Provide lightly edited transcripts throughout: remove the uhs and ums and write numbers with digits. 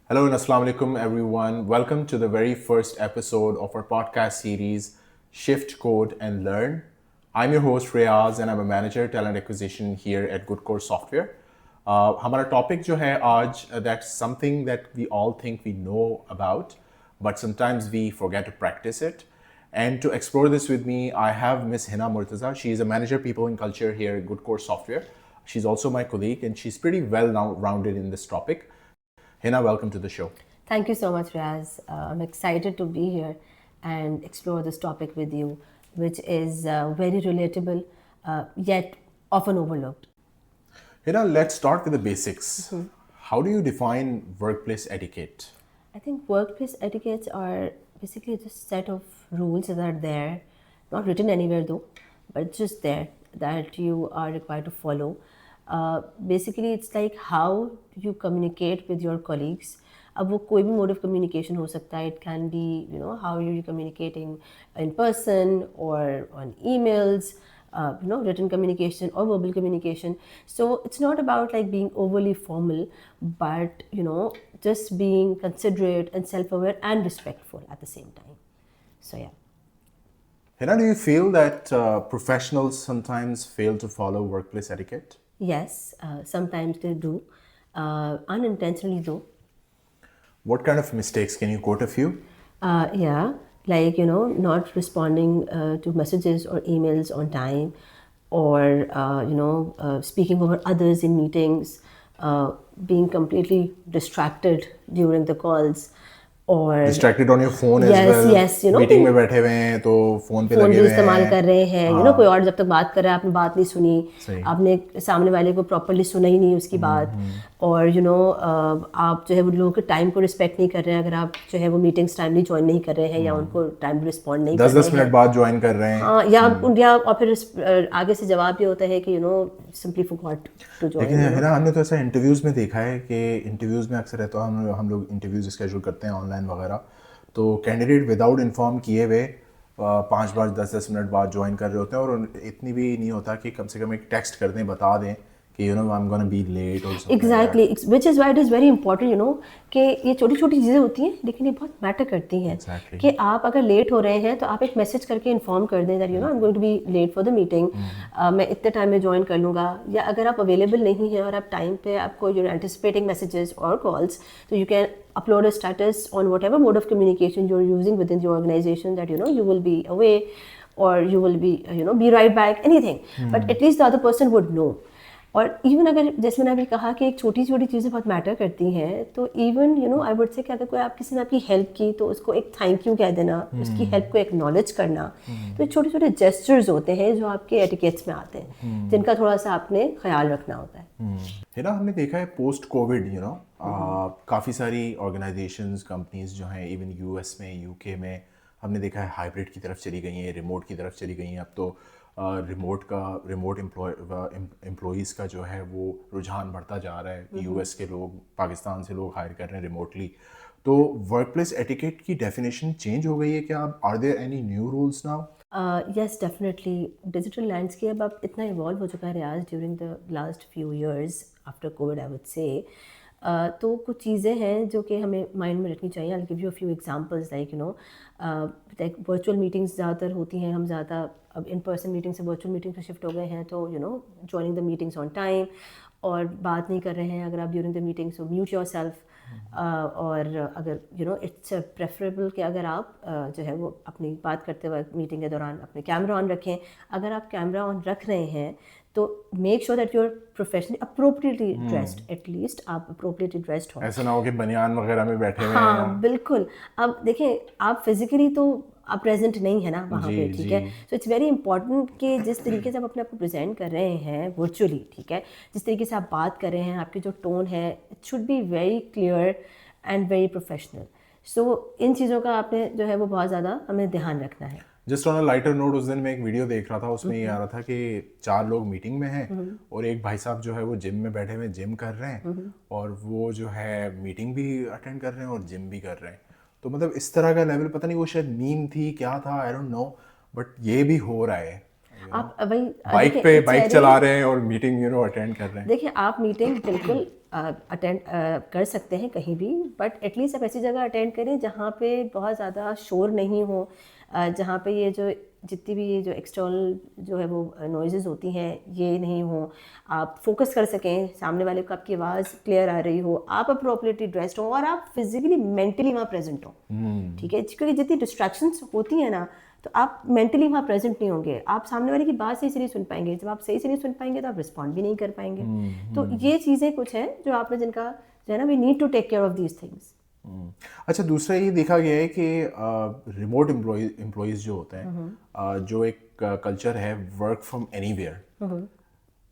Hello and assalamu alaikum everyone. Welcome to the very first episode of our podcast series Shift Code and Learn. I'm your host Riyaz and I'm a manager talent acquisition here at Good Core Software. हमारा topic जो है आज that's something that we all think we know about, but sometimes we forget to practice it. And to explore this with me, I have Miss Hina Murtaza. She is a manager people and culture here at Good Core Software. She's also my colleague and she's pretty well rounded in this topic. Hina, welcome to the show. Thank you so much, Raz. I'm excited to be here and explore this topic with you, which is very relatable, yet often overlooked. Hina, let's start with the basics. How do you define workplace etiquette? I think workplace etiquettes are basically just a set of rules that are there, not written anywhere though, but just there that you are required to follow. Basically, it's like how you communicate with your colleagues. अब वो कोई भी mode of communication हो सकता है. It can be, how you're communicating in person or on emails, written communication or verbal communication. So it's not about like being overly formal, but, just being considerate and self-aware and respectful at the same time. So, yeah. Hina, do you feel that professionals sometimes fail to follow workplace etiquette? Yes, sometimes they do, unintentionally though. What kind of mistakes? Can you quote a few? Yeah, like, not responding to messages or emails on time, or, speaking over others in meetings, being completely distracted during the calls. Or distracted on your phone as yes, well. Yes, meeting में बैठे हुए हैं तो phone पे phone लगे भी हुए इस्तेमाल हैं. कर रहे हैं, कोई और जब तक बात कर रहा है आपने बात नहीं सुनी, आपने सामने वाले को प्रॉपर्ली सुना ही नहीं उसकी बात, और आप जो है वो लोगों के टाइम को रिस्पेक्ट नहीं कर रहे हैं. अगर आप जो है वो मीटिंग्स टाइमली ज्वाइन नहीं कर रहे हैं या उनको टाइम रिस्पॉन्ड नहीं कर रहे हैं, 10-10 मिनट बाद ज्वाइन कर रहे हैं. हाँ, या और फिर आगे से जवाब ये होता है कि सिंपली फॉरगॉट टू लेकिन ज्वाइन. है ना, हमने तो ऐसा इंटरव्यूज़ में देखा है कि इंटरव्यूज़ में अक्सर रहता है, हम लोग इंटरव्यूज़ स्केड्यूल करते हैं ऑनलाइन वगैरह, तो कैंडिडेट विदाउट इन्फॉर्म किए हुए 5 बार 10-10 मिनट बाद ज्वाइन कर रहे होते हैं, और इतनी भी नहीं होता कि कम से कम एक टेक्स्ट कर दें, बता दें कि I'm gonna be late or something. Exactly, which is why it is very important, कि ये छोटी छोटी चीज़ें होती हैं लेकिन ये बहुत मैटर करती हैं. Exactly. कि आप अगर लेट हो रहे हैं तो आप एक मैसेज करके इन्फॉर्म कर दें that I'm going to be late for the meeting, मैं इतने टाइम में ज्वाइन कर लूँगा. या अगर आप अवेलेबल नहीं हैं और आप टाइम पे आपको you're anticipating messages or calls, तो you can upload a status on whatever mode of communication you're using within the organization that you will be away, or you will be be right back, anything, but at least the other person would know. और even अगर जैसे मैंने अभी कहा कि एक छोटी छोटी चीज़ें बहुत मैटर करती हैं, तो इवन आई वुड से कि अगर कोई किसी ने आपकी हेल्प की तो उसको एक थैंक यू कह देना, उसकी हेल्प को एक्नॉलेज करना. तो छोटे छोटे जेस्चर्स होते हैं जो आपके एटिकेट्स में आते हैं, जिनका थोड़ा सा आपने ख्याल रखना होता है. हिना, हमने देखा है पोस्ट कोविड काफ़ी सारी ऑर्गेनाइजेशंस, कंपनीज जो हैं, इवन यूएस में, यूके में, हमने देखा है हाइब्रिड की तरफ चली गई हैं, रिमोट की तरफ चली गई हैं. अब तो रिमोट एम्प्लॉइज़ का जो है वो रुझान बढ़ता जा रहा है. यूएस के लोग, पाकिस्तान से लोग हायर कर रहे हैं रिमोटली. तो वर्कप्लेस एटिकेट की डेफिनेशन चेंज हो गई है क्या? Are there any new rules now? Yes, definitely. Digital landscape अब इतना इवॉल्व हो चुका है Riaz during the last few years after Covid, I would say. तो कुछ चीज़ें हैं जो कि हमें माइंड में रखनी चाहिए. I will give you a few examples. Like virtual meetings ज़्यादातर होती हैं, हम ज़्यादा अब इन पर्सन मीटिंग से वर्चुअल मीटिंग पे शिफ्ट हो गए हैं, तो joining the meetings on time, और बात नहीं कर रहे हैं अगर आप during the meeting, so mute your self. और अगर इट्स प्रेफरेबल कि अगर आप जो है वो अपनी बात करते वक्त मीटिंग के दौरान अपने कैमरा ऑन रखें. अगर आप कैमरा ऑन रख रहे हैं तो make sure that you are professionally appropriately dressed, at least आप अप्रोप्रिएटली ड्रेस्ड हो. ऐसा ना हो कि बनियान वगैरह में बैठे हुए हैं. हाँ, बिल्कुल. अब देखिए, आप फिजिकली तो आप प्रेजेंट नहीं है ना वहाँ पे, ठीक है. सो इट्स वेरी इंपॉर्टेंट कि जिस तरीके से आप अपने आप को प्रेजेंट कर रहे हैं वर्चुअली, ठीक है, जिस तरीके से आप बात कर रहे हैं, आपकी जो टोन है, it should be very clear and very professional. So इन चीज़ों का आपने जो है वो बहुत ज़्यादा हमें ध्यान रखना है. Just on a lighter note, उस दिन मैं एक वीडियो देख रहा था, उसमें ये आ रहा था कि 4 लोग मीटिंग में हैं और एक भाई साहब जो है वो जिम में बैठे हुए जिम कर रहे हैं, और वो जो है मीटिंग भी अटेंड कर रहे हैं और जिम भी कर रहे हैं. तो मतलब इस तरह का लेवल, पता नहीं वो शायद मीम थी, क्या था, आई डोंट नो, बट ये भी हो रहा है. आप वही बाइक पे बाइक चला रहे हैं और मीटिंग अटेंड कर रहे हैं. देखिए, आप मीटिंग बिल्कुल اٹینڈ کر سکتے ہیں کہیں بھی, بٹ ایٹ لیسٹ آپ ایسی جگہ اٹینڈ کریں جہاں پہ بہت زیادہ شور نہیں ہو, جہاں پہ یہ جو جتنی بھی یہ جو ایکسٹرنل جو ہے وہ نوائزز ہوتی ہیں یہ نہیں ہوں, آپ فوکس کر سکیں, سامنے والے کو آپ کی آواز کلیئر آ رہی ہو, آپ اپروپریٹلی ڈریسڈ ہوں اور آپ فزیکلی مینٹلی وہاں پریزنٹ ہوں. ٹھیک ہے, کیونکہ جتنی ڈسٹریکشنس ہوتی ہیں نا تو آپ مینٹلی وہاں پریزنٹ نہیں ہوں گے, آپ سامنے والے کی بات صحیح سے نہیں سن پائیں گے, جب آپ صحیح سے نہیں سن پائیں گے تو آپ رسپونڈ بھی نہیں کر پائیں گے. تو یہ چیزیں کچھ ہیں جو آپ نے جن کا جو ہے نا we need to take care of these things. اچھا, دوسرا یہ دیکھا گیا ہے کہ ریموٹ امپلائیز جو ہوتے ہیں, جو ایک کلچر ہے ورک فرام اینی ویئر,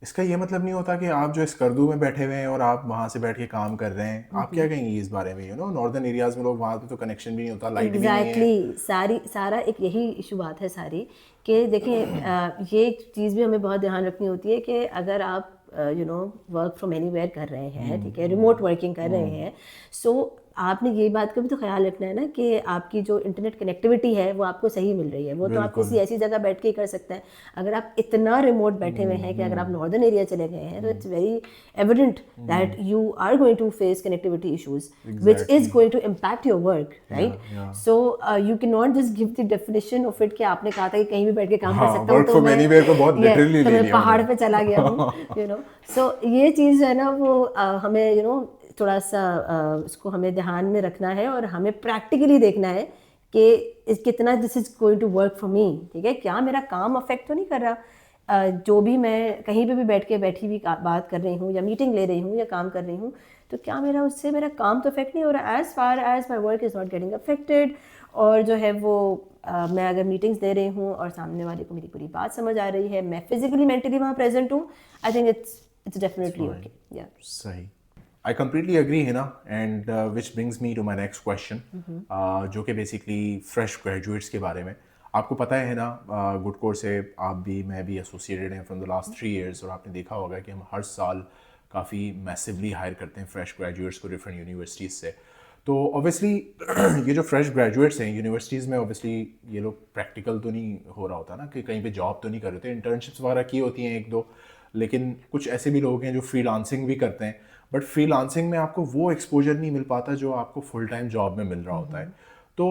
اس کا یہ مطلب نہیں ہوتا کہ آپ جو اسکردو میں بیٹھے ہوئے ہیں اور آپ وہاں سے بیٹھ کے کام کر رہے ہیں. آپ کیا کہیں گے اس بارے میں؟ ناردرن ایریاز میں لوگ وہاں پہ تو کنیکشن بھی نہیں ہوتا, لائٹ بھی نہیں ہے. ایگزیکٹلی, سارا ایک یہی ایشو بات ہے ساری, کہ دیکھیں یہ ایک چیز بھی ہمیں بہت دھیان رکھنی ہوتی ہے کہ اگر آپ ورک فرام اینی ویئر کر رہے ہیں, ٹھیک ہے, ریموٹ ورکنگ کر رہے ہیں, سو آپ نے یہ بات کا بھی تو خیال رکھنا ہے نا کہ آپ کی جو انٹرنیٹ کنیکٹیوٹی ہے وہ آپ کو صحیح مل رہی ہے. وہ تو آپ کسی ایسی جگہ بیٹھ کے ہی کر سکتے ہیں. اگر آپ اتنا ریموٹ بیٹھے ہوئے ہیں کہ اگر آپ ناردرن ایریا چلے گئے ہیں تو it's very evident that you are going to face connectivity issues which is going to impact your work, right. So you can not just give the definition of it کہ آپ نے کہا تھا کہ کہیں بھی بیٹھ کے کام کر سکتا ہوں تو میں پہاڑ پہ چلا گیا ہوں. سو یہ چیز جو ہے نا وہ ہمیں تھوڑا سا اس کو ہمیں دھیان میں رکھنا ہے اور ہمیں پریکٹیکلی دیکھنا ہے کہ کتنا this is going to work for me. ٹھیک ہے, کیا میرا کام افیکٹ تو نہیں کر رہا, جو بھی میں کہیں پہ بھی بیٹھی ہوئی بات کر رہی ہوں یا میٹنگ لے رہی ہوں یا کام کر رہی ہوں, تو کیا میرا اس سے میرا کام تو افیکٹ نہیں ہو رہا, as far as my work is not getting affected. اور جو ہے وہ میں اگر میٹنگس دے رہی ہوں اور سامنے والے کو میری پوری بات سمجھ آ رہی ہے, میں فزیکلی مینٹلی وہاں پریزنٹ ہوں, I think it's definitely okay. یا صحیح, I completely agree, Hina, and which brings me to my next question, جو کہ بیسکلی فریش گریجویٹس کے بارے میں. آپ کو پتہ ہے نا, گڈ کور سے آپ بھی میں بھی ایسوسیٹیڈ ہیں فرام دا لاسٹ 3 years, اور آپ نے دیکھا ہوگا کہ ہم ہر سال کافی میسیولی ہائر کرتے ہیں فریش گریجویٹس کو ڈفرینٹ یونیورسٹیز سے. تو اوبیسلی یہ جو فریش گریجویٹس ہیں یونیورسٹیز میں, اوبیسلی یہ لوگ پریکٹیکل تو نہیں ہو رہا ہوتا نا, کہ کہیں پہ جاب تو نہیں کر رہے ہوتے, انٹرنشپس وغیرہ کی ہوتی ہیں 1-2, لیکن کچھ ایسے بھی لوگ ہیں جو فری لانسنگ بھی کرتے ہیں, بٹ فری لانسنگ میں آپ کو وہ ایکسپوجر نہیں مل پاتا جو آپ کو فل ٹائم جاب میں مل رہا ہوتا ہے. تو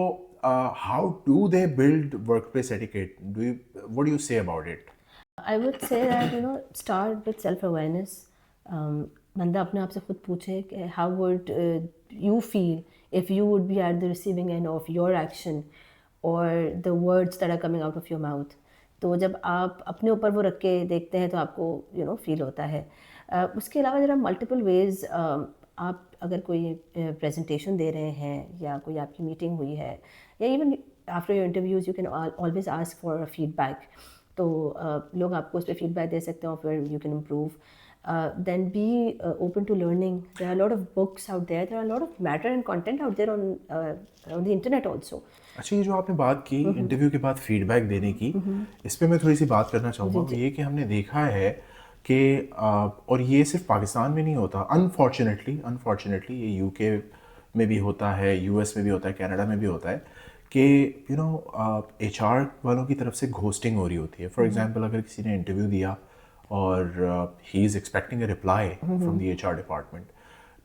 how do they blood work place etiquette, what do you say about it? I would say that start with self awareness. بندہ اپنے آپ سے خود پوچھے کہ how would you feel if you would be at the receiving end of your action or the words that are coming out of your mouth. تو جب آپ اپنے اوپر وہ رکھ کے دیکھتے ہیں تو آپ کو فیل ہوتا ہے. اس کے علاوہ ذرا ملٹیپل ویز, آپ اگر کوئی پریزنٹیشن دے رہے ہیں یا کوئی آپ کی میٹنگ ہوئی ہے, یا even after your interviews you can always ask for feedback. تو لوگ آپ کو اس پہ فیڈ بیک دے سکتے ہیں اور پھر you can improve. Then be open to learning. There are a lot of books out there. There are a lot of matter and content out there on the internet also. اچھا, یہ جو آپ نے بات کی انٹرویو کے بعد feed back دینے کی, اس پہ میں تھوڑی سی بات کرنا چاہوں گا. یہ کہ ہم نے دیکھا ہے کہ, اور یہ صرف پاکستان میں نہیں ہوتا, انفارچونیٹلی یہ یو کے میں بھی ہوتا ہے, یو ایس میں بھی ہوتا ہے, کینیڈا میں بھی ہوتا ہے, کہ ایچ آر والوں کی طرف سے گھوسٹنگ ہو رہی ہوتی ہے. فار ایگزامپل, اگر کسی نے انٹرویو دیا اور he is expecting a reply from the H R department,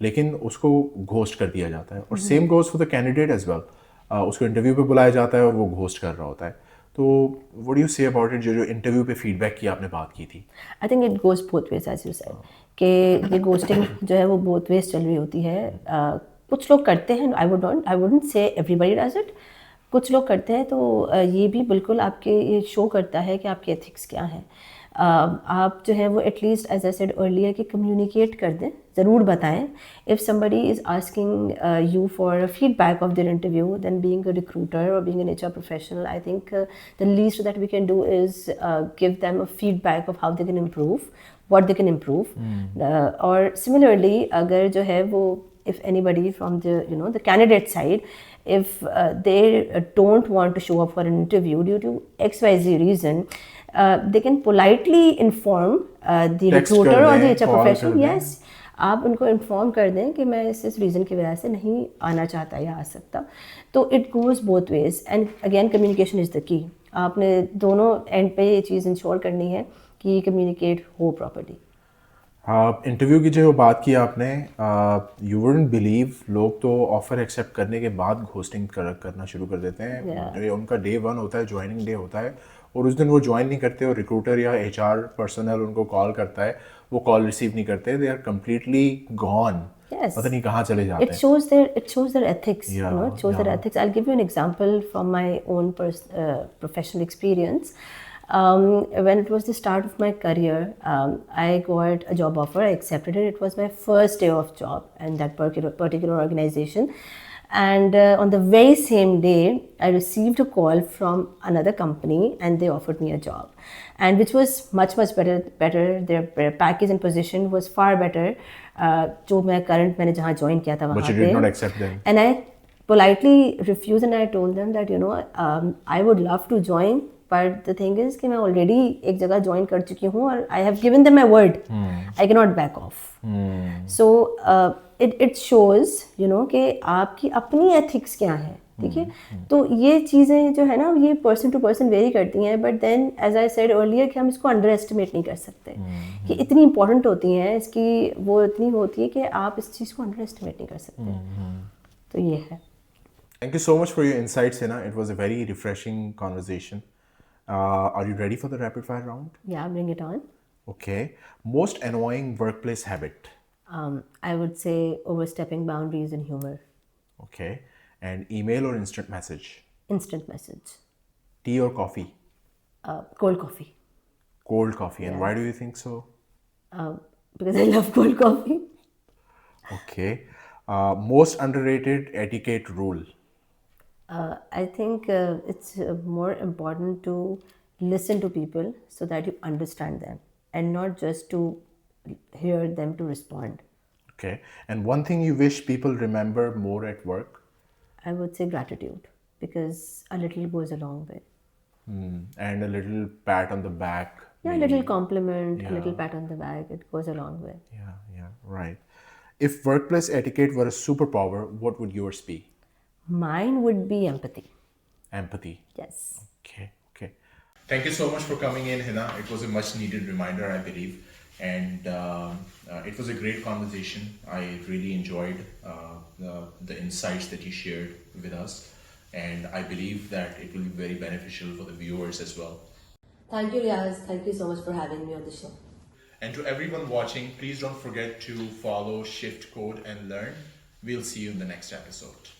لیکن اس کو گھوسٹ کر دیا جاتا ہے. اور same goes for the candidate as well, اس کو انٹرویو پہ بلایا جاتا ہے اور وہ گھوسٹ کر رہا ہوتا ہے. تو what do you say about it, جو انٹرویو پہ فیڈ بیک کی آپ نے بات کی تھی؟ I think it goes both ways as you said, کہ یہ گوسٹنگ جو ہے وہ بوتھ ویز چل رہی ہوتی ہے. کچھ لوگ کرتے ہیں, آئی ووڈنٹ سے ایوری بڈی ڈز اٹ, کچھ لوگ کرتے ہیں. تو یہ بھی بالکل آپ کے یہ شو کرتا ہے کہ آپ کے ایتھکس کیا ہیں. آپ جو ہے وہ at least as I said earlier کہ کمیونیکیٹ کر دیں, ضرور بتائیں. If somebody is asking you for a feedback of their interview, then being a recruiter or being an HR professional, I think the least that we can do is give them a feedback of how they can improve, what they can improve. Or similarly, اگر جو ہے وہ if anybody from the the candidate side, if they don't want to show up for an interview due to XYZ reason, they can politely inform the recruiter or the HR professional. Yes, آپ ان کو inform کر دیں کہ میں اس reason کی وجہ سے نہیں آنا چاہتا یا آ سکتا. تو it goes both ways, and again communication is the key. آپ نے دونوں اینڈ پہ یہ چیز انشور کرنی ہے کہ کمیونیکیٹ ہو پراپرلی. इंटरव्यू की जो बात की आपने, यू वुडंट बिलीव, लोग तो ऑफर एक्सेप्ट करने के बाद घोस्टिंग करना शुरू कर देते Yeah. हैं. ये उनका डे वन होता है, ज्वाइनिंग डे होता है, और उस दिन वो ज्वाइन नहीं करते, और रिक्रूटर या HR पर्सनल उनको कॉल करता है, वो कॉल रिसीव नहीं करते, they are completely gone. Yes. पता नहीं कहाँ चले जाते It हैं. shows their ethics. You know, it shows their Yeah. ethics. I'll give you an example from my own professional experience. When it was the start of my career, I got a job offer. I accepted it. It was my first day of job in that particular organization. And on the very same day, I received a call from another company, and they offered me a job, and which was much better. Their package and position was far better. जो मैं current मैंने जहाँ join किया था But वहाँ you did पे, not accept them. and I politely refused, and I told them that I would love to join, but the thing is कि मैं already एक जगह join कर चुकी हूँ, और I have given them my word. I cannot back off. So it shows कि आपकी अपनी ethics क्या है, ठीक है. तो ये चीज़ें जो है ना, ये person to person वेरी करती हैं, but then as I said earlier कि हम इसको अंडर एस्टिमेट नहीं कर सकते कि इतनी इंपॉर्टेंट होती हैं, इसकी वो इतनी होती है कि आप इस चीज़ को अंडर एस्टिमेट नहीं कर सकते. तो ये है. Thank you so much for your insights, Hina. It was a very refreshing conversation. Are you ready for the rapid fire round? Yeah, bring it on. Okay. Most annoying workplace habit. I would say overstepping boundaries and humor. Okay. And email or instant message? Instant message. Tea or coffee? Cold coffee. Cold coffee. And why do you think so? Because I love cold coffee. Okay. Most underrated etiquette rule. I think it's more important to listen to people so that you understand them, and not just to hear them to respond. Okay. And one thing you wish people remember more at work? I would say gratitude, because a little goes a long way. And a little pat on the back. Yeah, a little compliment, a little pat on the back, it goes a long way. Yeah, right. If workplace etiquette were a superpower, what would yours be? Mine would be empathy. Empathy. Yes. Okay. Thank you so much for coming in, Hina. It was a much needed reminder, I believe. And it was a great conversation. I really enjoyed the insights that you shared with us. And I believe that it will be very beneficial for the viewers as well. Thank you, Riaz. Thank you so much for having me on the show. And to everyone watching, please don't forget to follow Shift Code and Learn. We'll see you in the next episode.